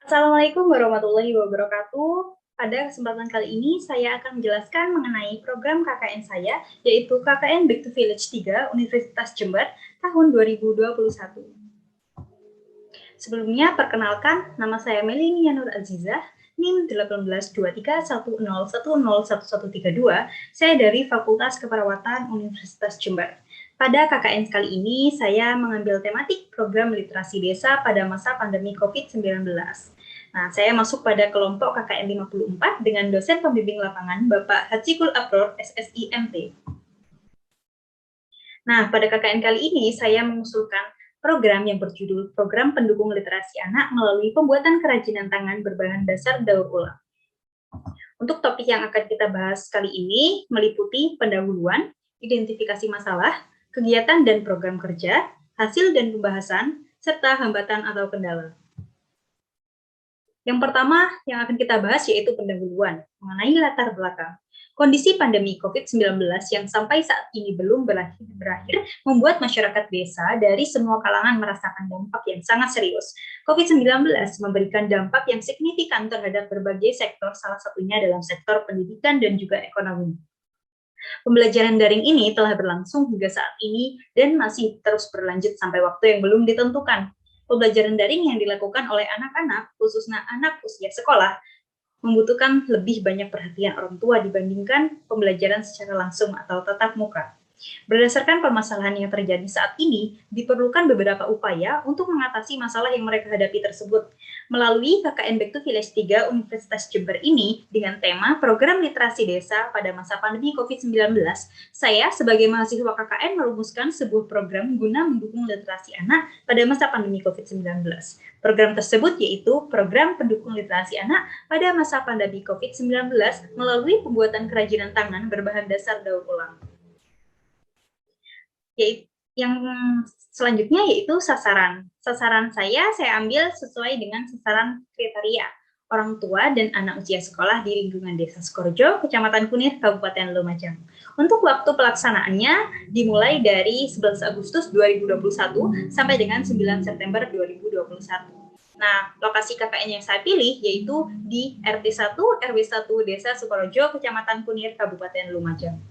Assalamualaikum warahmatullahi wabarakatuh. Pada kesempatan kali ini, saya akan menjelaskan mengenai program KKN saya, yaitu KKN Back to Village 3 Universitas Jember tahun 2021. Sebelumnya, perkenalkan, nama saya Melini Nur Azizah, NIM 182310101132. Saya dari Fakultas Keperawatan Universitas Jember. Pada KKN kali ini, saya mengambil tematik program literasi desa pada masa pandemi COVID-19. Nah, saya masuk pada kelompok KKN 54 dengan dosen pembimbing lapangan Bapak Hajikul Abror, SSI MT. Nah, pada KKN kali ini, saya mengusulkan program yang berjudul Program Pendukung Literasi Anak melalui pembuatan kerajinan tangan berbahan dasar daur ulang. Untuk topik yang akan kita bahas kali ini meliputi pendahuluan, identifikasi masalah, kegiatan dan program kerja, hasil dan pembahasan, serta hambatan atau kendala. Yang pertama yang akan kita bahas yaitu pendahuluan mengenai latar belakang. Kondisi pandemi COVID-19 yang sampai saat ini belum berakhir membuat masyarakat desa dari semua kalangan merasakan dampak yang sangat serius. COVID-19 memberikan dampak yang signifikan terhadap berbagai sektor, salah satunya dalam sektor pendidikan dan juga ekonomi. Pembelajaran daring ini telah berlangsung hingga saat ini dan masih terus berlanjut sampai waktu yang belum ditentukan. Pembelajaran daring yang dilakukan oleh anak-anak, khususnya anak usia sekolah, membutuhkan lebih banyak perhatian orang tua dibandingkan pembelajaran secara langsung atau tatap muka. Berdasarkan permasalahan yang terjadi saat ini, diperlukan beberapa upaya untuk mengatasi masalah yang mereka hadapi tersebut. Melalui KKN Back to Village 3 Universitas Jember ini, dengan tema Program Literasi Desa pada masa pandemi COVID-19, saya sebagai mahasiswa KKN merumuskan sebuah program guna mendukung literasi anak pada masa pandemi COVID-19. Program tersebut yaitu Program Pendukung Literasi Anak pada masa pandemi COVID-19 melalui pembuatan kerajinan tangan berbahan dasar daur ulang. Yang selanjutnya yaitu sasaran. Sasaran saya ambil sesuai dengan sasaran kriteria orang tua dan anak usia sekolah di lingkungan Desa Sukorejo, Kecamatan Kunir, Kabupaten Lumajang. Untuk waktu pelaksanaannya dimulai dari 11 Agustus 2021 sampai dengan 9 September 2021. Nah, lokasi KKN yang saya pilih yaitu di RT 1 RW 1 Desa Sukorejo, Kecamatan Kunir, Kabupaten Lumajang.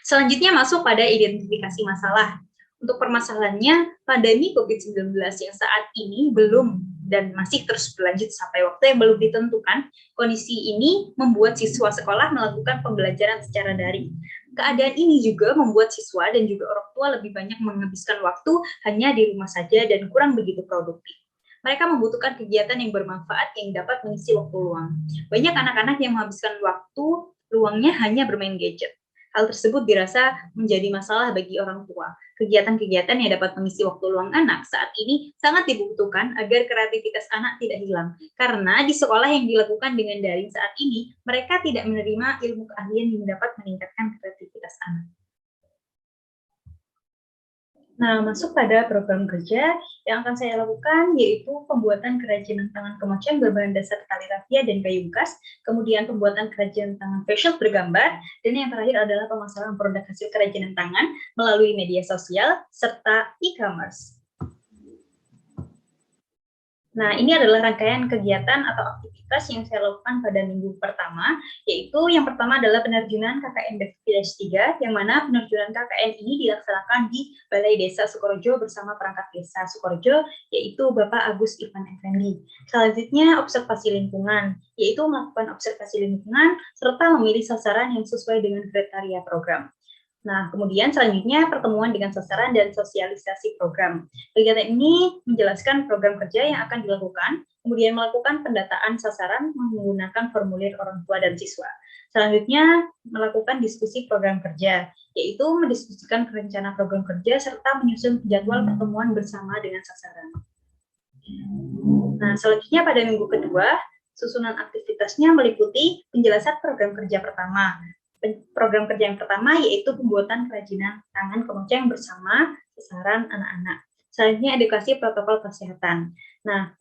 Selanjutnya masuk pada identifikasi masalah. Untuk permasalahannya, pandemi COVID-19 yang saat ini belum dan masih terus berlanjut sampai waktu yang belum ditentukan, kondisi ini membuat siswa sekolah melakukan pembelajaran secara daring. Keadaan ini juga membuat siswa dan juga orang tua lebih banyak menghabiskan waktu hanya di rumah saja dan kurang begitu produktif. Mereka membutuhkan kegiatan yang bermanfaat yang dapat mengisi waktu luang. Banyak anak-anak yang menghabiskan waktu luangnya hanya bermain gadget. Hal tersebut dirasa menjadi masalah bagi orang tua. Kegiatan-kegiatan yang dapat mengisi waktu luang anak saat ini sangat dibutuhkan agar kreativitas anak tidak hilang. Karena di sekolah yang dilakukan dengan daring saat ini, mereka tidak menerima ilmu keahlian yang dapat meningkatkan kreativitas anak. Nah, masuk pada program kerja yang akan saya lakukan yaitu pembuatan kerajinan tangan kemoceng berbahan dasar tali rafia dan kayu bekas, kemudian pembuatan kerajinan tangan facial bergambar, dan yang terakhir adalah pemasaran produk hasil kerajinan tangan melalui media sosial serta e-commerce. Nah, ini adalah rangkaian kegiatan atau aktivitas yang saya lakukan pada minggu pertama, yaitu yang pertama adalah penerjunan KKN Back to Village 3, yang mana penerjunan KKN ini dilaksanakan di Balai Desa Sukorejo bersama perangkat desa Sukorejo, yaitu Bapak Agus Ivan Effendi. Selanjutnya, observasi lingkungan, yaitu melakukan observasi lingkungan, serta memilih sasaran yang sesuai dengan kriteria program. Nah, kemudian selanjutnya pertemuan dengan sasaran dan sosialisasi program. Kegiatan ini menjelaskan program kerja yang akan dilakukan, kemudian melakukan pendataan sasaran menggunakan formulir orang tua dan siswa. Selanjutnya, melakukan diskusi program kerja, yaitu mendiskusikan rencana program kerja serta menyusun jadwal pertemuan bersama dengan sasaran. Nah, selanjutnya pada minggu kedua, susunan aktivitasnya meliputi penjelasan program kerja pertama. Program kerja yang pertama yaitu pembuatan kerajinan tangan kemoceng bersama sasaran anak-anak. Selanjutnya edukasi protokol kesehatan. Nah,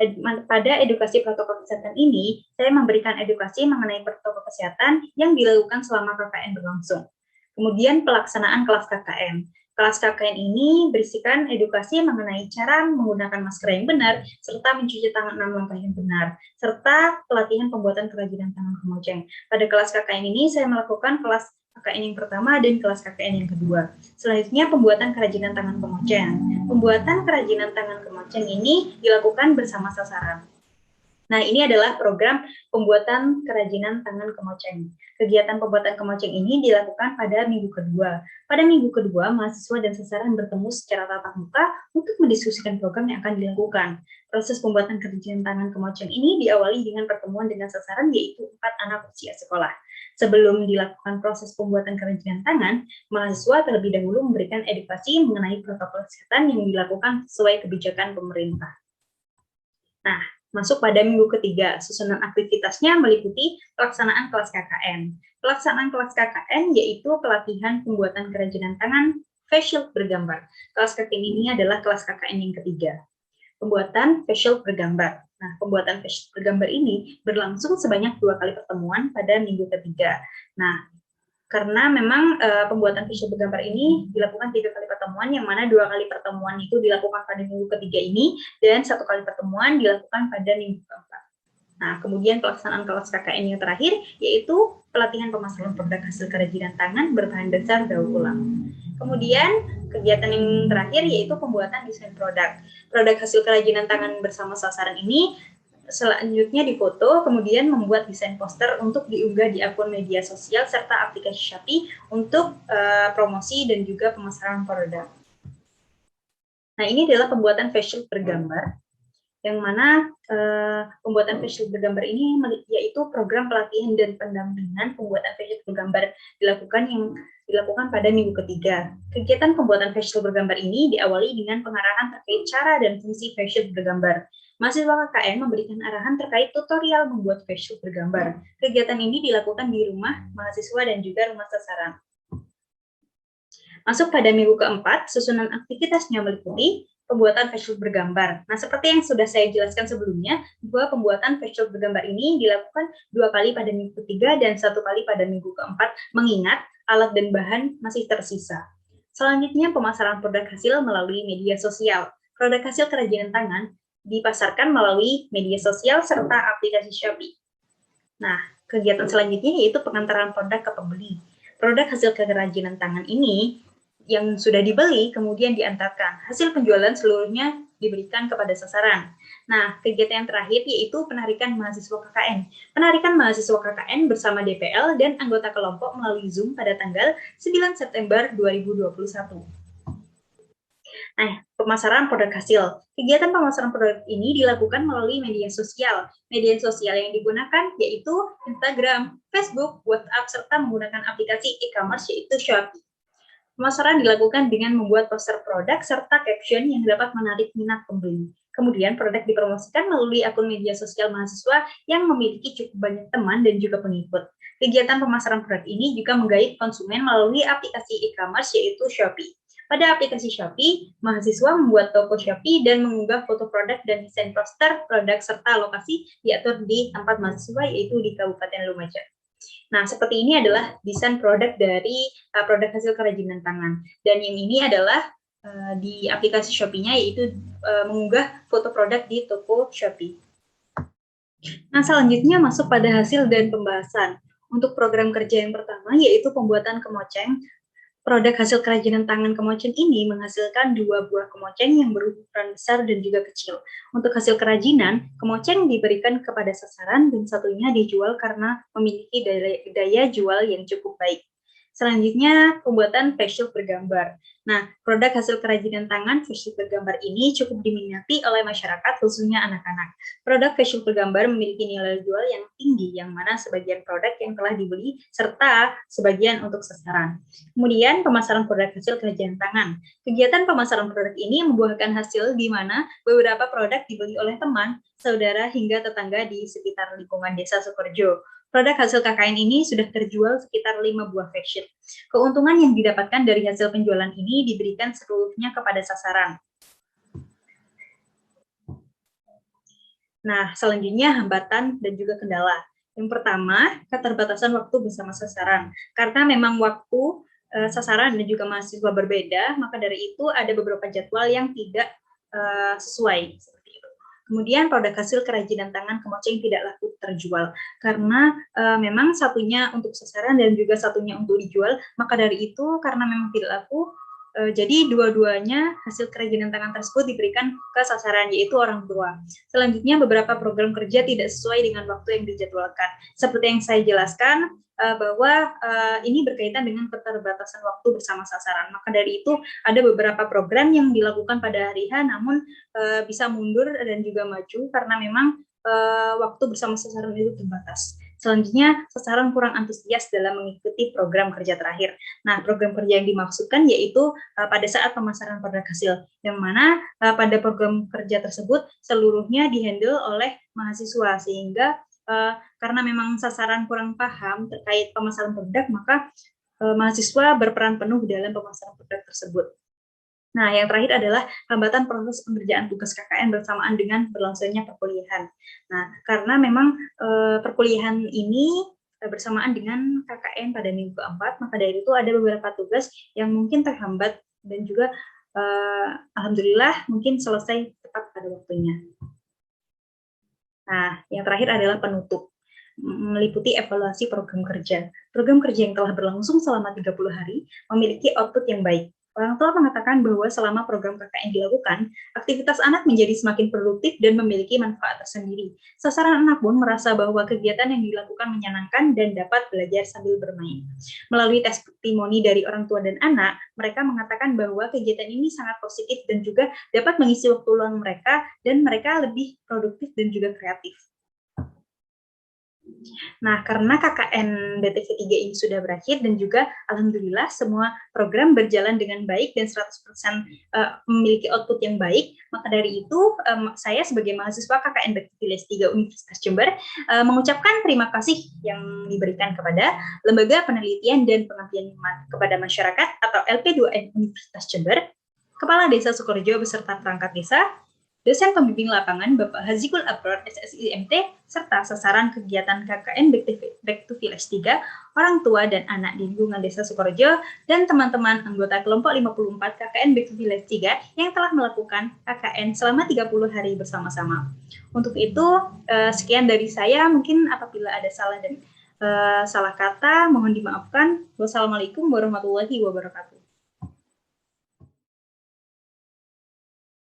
pada edukasi protokol kesehatan ini, saya memberikan edukasi mengenai protokol kesehatan yang dilakukan selama KKN berlangsung. Kemudian pelaksanaan kelas KKN. Kelas KKN ini berisikan edukasi mengenai cara menggunakan masker yang benar, serta mencuci tangan 6 langkah yang benar, serta pelatihan pembuatan kerajinan tangan kemoceng. Pada kelas KKN ini saya melakukan kelas KKN yang pertama dan kelas KKN yang kedua. Selanjutnya pembuatan kerajinan tangan kemoceng. Pembuatan kerajinan tangan kemoceng ini dilakukan bersama sasaran. Nah, ini adalah program pembuatan kerajinan tangan kemoceng. Kegiatan pembuatan kemoceng ini dilakukan pada minggu kedua. Pada minggu kedua, mahasiswa dan sasaran bertemu secara tatap muka untuk mendiskusikan program yang akan dilakukan. Proses pembuatan kerajinan tangan kemoceng ini diawali dengan pertemuan dengan sasaran, yaitu 4 anak usia sekolah. Sebelum dilakukan proses pembuatan kerajinan tangan, mahasiswa terlebih dahulu memberikan edukasi mengenai protokol kesehatan yang dilakukan sesuai kebijakan pemerintah. Nah, masuk pada minggu ketiga, susunan aktivitasnya meliputi pelaksanaan kelas KKN. Pelaksanaan kelas KKN yaitu pelatihan pembuatan kerajinan tangan face shield bergambar. Kelas KKN ini adalah kelas KKN yang ketiga. Pembuatan face shield bergambar. Nah, pembuatan face shield bergambar ini berlangsung sebanyak 2 kali pertemuan pada minggu ketiga. Nah, karena memang pembuatan visual bergambar ini dilakukan 3 kali pertemuan, yang mana 2 kali pertemuan itu dilakukan pada minggu ketiga ini, dan 1 kali pertemuan dilakukan pada minggu keempat. Nah, kemudian pelaksanaan kelas KKN yang terakhir, yaitu pelatihan pemasaran produk hasil kerajinan tangan berbahan dasar daur ulang. Kemudian kegiatan yang terakhir yaitu pembuatan desain produk. Produk hasil kerajinan tangan bersama sasaran ini selanjutnya difoto, kemudian membuat desain poster untuk diunggah di akun media sosial serta aplikasi Shopee untuk promosi dan juga pemasaran produk. Nah, ini adalah pembuatan face shield bergambar, yang mana pembuatan face shield bergambar ini yaitu program pelatihan dan pendampingan pembuatan face shield bergambar dilakukan pada minggu ketiga. Kegiatan pembuatan face shield bergambar ini diawali dengan pengarahan terkait cara dan fungsi face shield bergambar. Mahasiswa KKN memberikan arahan terkait tutorial membuat face shield bergambar. Kegiatan ini dilakukan di rumah mahasiswa dan juga rumah sasaran. Masuk pada minggu keempat, susunan aktivitasnya meliputi pembuatan face shield bergambar. Nah, seperti yang sudah saya jelaskan sebelumnya, bahwa pembuatan face shield bergambar ini dilakukan 2 kali pada minggu ketiga dan 1 kali pada minggu keempat, mengingat alat dan bahan masih tersisa. Selanjutnya, pemasaran produk hasil melalui media sosial. Produk hasil kerajinan tangan dipasarkan melalui media sosial serta aplikasi Shopee. Nah, kegiatan selanjutnya yaitu pengantaran produk ke pembeli. Produk hasil kerajinan tangan ini yang sudah dibeli kemudian diantarkan. Hasil penjualan seluruhnya diberikan kepada sasaran. Nah, kegiatan yang terakhir yaitu penarikan mahasiswa KKN. Penarikan mahasiswa KKN bersama DPL dan anggota kelompok melalui Zoom pada tanggal 9 September 2021. Nah, pemasaran produk hasil. Kegiatan pemasaran produk ini dilakukan melalui media sosial. Media sosial yang digunakan yaitu Instagram, Facebook, WhatsApp, serta menggunakan aplikasi e-commerce yaitu Shopee. Pemasaran dilakukan dengan membuat poster produk serta caption yang dapat menarik minat pembeli. Kemudian produk dipromosikan melalui akun media sosial mahasiswa yang memiliki cukup banyak teman dan juga pengikut. Kegiatan pemasaran produk ini juga menggait konsumen melalui aplikasi e-commerce yaitu Shopee. Pada aplikasi Shopee, mahasiswa membuat toko Shopee dan mengunggah foto produk dan desain poster produk serta lokasi diatur di tempat mahasiswa yaitu di Kabupaten Lumajang. Nah, seperti ini adalah desain produk dari produk hasil kerajinan tangan. Dan yang ini adalah di aplikasi Shopee-nya yaitu mengunggah foto produk di toko Shopee. Nah, selanjutnya masuk pada hasil dan pembahasan. Untuk program kerja yang pertama yaitu pembuatan kemoceng. Produk hasil kerajinan tangan kemoceng ini menghasilkan 2 buah kemoceng yang berukuran besar dan juga kecil. Untuk hasil kerajinan, kemoceng diberikan kepada sasaran dan satunya dijual karena memiliki daya jual yang cukup baik. Selanjutnya, pembuatan face shield bergambar. Nah, produk hasil kerajinan tangan face shield bergambar ini cukup diminati oleh masyarakat, khususnya anak-anak. Produk face shield bergambar memiliki nilai jual yang tinggi, yang mana sebagian produk yang telah dibeli, serta sebagian untuk sasaran. Kemudian, pemasaran produk hasil kerajinan tangan. Kegiatan pemasaran produk ini membuahkan hasil di mana beberapa produk dibeli oleh teman, saudara, hingga tetangga di sekitar lingkungan desa Sukorejo. Produk hasil KKN ini sudah terjual sekitar 5 buah face shield. Keuntungan yang didapatkan dari hasil penjualan ini diberikan seluruhnya kepada sasaran. Nah, selanjutnya hambatan dan juga kendala. Yang pertama, keterbatasan waktu bersama sasaran. Karena memang waktu sasaran dan juga mahasiswa berbeda, maka dari itu ada beberapa jadwal yang tidak sesuai seperti itu. Kemudian produk hasil kerajinan tangan kemoceng tidak laku terjual karena memang satunya untuk sasaran dan juga satunya untuk dijual, maka dari itu karena memang tidak laku, jadi dua-duanya hasil kerajinan tangan tersebut diberikan ke sasaran, yaitu orang tua. Selanjutnya beberapa program kerja tidak sesuai dengan waktu yang dijadwalkan. Seperti yang saya jelaskan, bahwa ini berkaitan dengan keterbatasan waktu bersama sasaran. Maka dari itu ada beberapa program yang dilakukan pada hari H, namun bisa mundur dan juga maju karena memang waktu bersama sasaran itu terbatas. Selanjutnya, sasaran kurang antusias dalam mengikuti program kerja terakhir. Nah, program kerja yang dimaksudkan yaitu pada saat pemasaran produk hasil, yang mana pada program kerja tersebut seluruhnya dihandle oleh mahasiswa, sehingga karena memang sasaran kurang paham terkait pemasaran produk, maka mahasiswa berperan penuh dalam pemasaran produk tersebut. Nah, yang terakhir adalah hambatan proses pengerjaan tugas KKN bersamaan dengan berlangsungnya perkuliahan. Nah, karena memang perkuliahan ini bersamaan dengan KKN pada minggu keempat, maka dari itu ada beberapa tugas yang mungkin terhambat dan juga alhamdulillah mungkin selesai tepat pada waktunya. Nah, yang terakhir adalah penutup, meliputi evaluasi program kerja. Program kerja yang telah berlangsung selama 30 hari memiliki output yang baik. Orang tua mengatakan bahwa selama program KKN dilakukan, aktivitas anak menjadi semakin produktif dan memiliki manfaat tersendiri. Sasaran anak pun merasa bahwa kegiatan yang dilakukan menyenangkan dan dapat belajar sambil bermain. Melalui testimoni dari orang tua dan anak, mereka mengatakan bahwa kegiatan ini sangat positif dan juga dapat mengisi waktu luang mereka, dan mereka lebih produktif dan juga kreatif. Nah, karena KKN BTV 3 ini sudah berakhir dan juga alhamdulillah semua program berjalan dengan baik dan 100% memiliki output yang baik, maka dari itu saya sebagai mahasiswa KKN BTV 3 Universitas Jember mengucapkan terima kasih yang diberikan kepada Lembaga Penelitian dan Pengabdian kepada Masyarakat atau LP2M Universitas Jember, Kepala Desa Sukorejo beserta perangkat desa, dosen pembimbing lapangan Bapak Hazikul Abror SSIMT, serta sasaran kegiatan KKN Back to Village 3, orang tua dan anak di lingkungan Desa Sukorejo, dan teman-teman anggota kelompok 54 KKN Back to Village 3 yang telah melakukan KKN selama 30 hari bersama-sama. Untuk itu, sekian dari saya. Mungkin apabila ada salah dan salah kata, mohon dimaafkan. Wassalamualaikum warahmatullahi wabarakatuh.